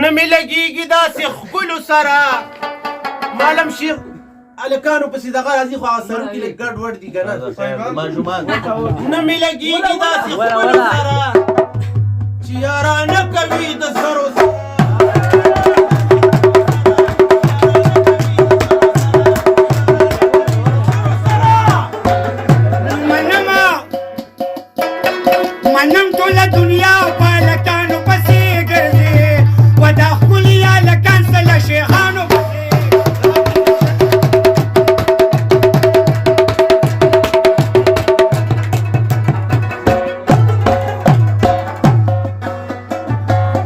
نه مې لګېږي داسې ښکلو سره معلم شیخ هلکانو پسې دغه راځي خو هغه سرونه کې لږ ګډ وډ دي که نه نه مې لګېږي داسې ښکلو سره چې یارانه کوي د سرو منم ټوله دنیا په هلکانو پسې ګرځي و دا ښکلي هلکان څه له شیخانو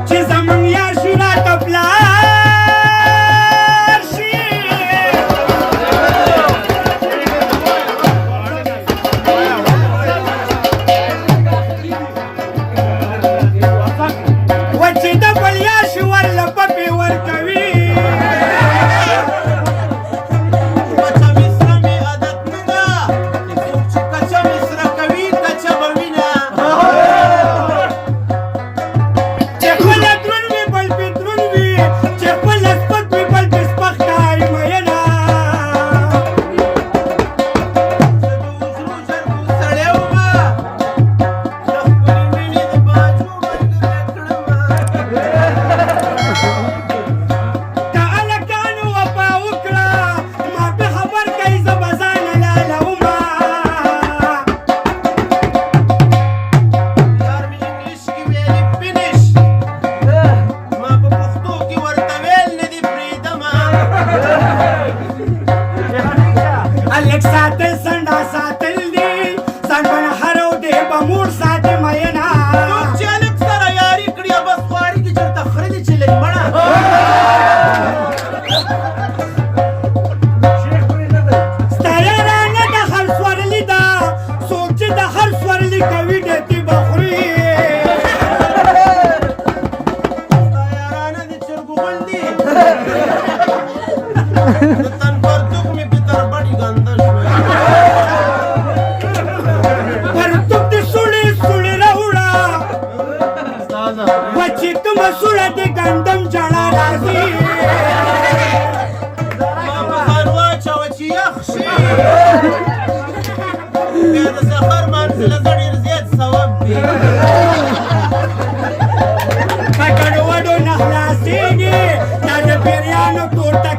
چې زمونږ یار شي راته پلار شي چې د بل یار شي ورله پپې ورکوي کچه مصره مې عادت نه ده څوک چې کچه مصره کوي کچه به وینه چې خپله دروند وي بل پې دروند وي چې خپله سپک وي بل پې سپک ښکاري مینه زه د وزرو جرګو سړی ومه د ښکلې مینې د باجو ملګری کړمه که هلکانو وفا وکړه ما پې خبر کوي زه به ځانه لالومه یار مې انګلیش کې ویلي فینش ما په پښتو کې ورته ویل نه دي پرېږدمه هلک ساتل سنډا ساتل دي ځان به نه هر ودې به موړ ساتي مینه څوک چې هلک سره یاري کړي بس خواري کې چېرته خره دي چې لږ مړه ستا یارانه د هر سورلي ده څوک چې د هر سورلي کوي ډېتې به خوري ستا یارانه د چرګو غول دي د تن پرتوګ مې په تربړې ګنده شوی پرتوب د سوړې د ګندم جړه راځي ما په ځان واچوه چې یخ شي بیا د سفر منزله زه ډېر زیات ثواب دی په ګډوډو نه خلاصېږي دا د پیریانو ټوټه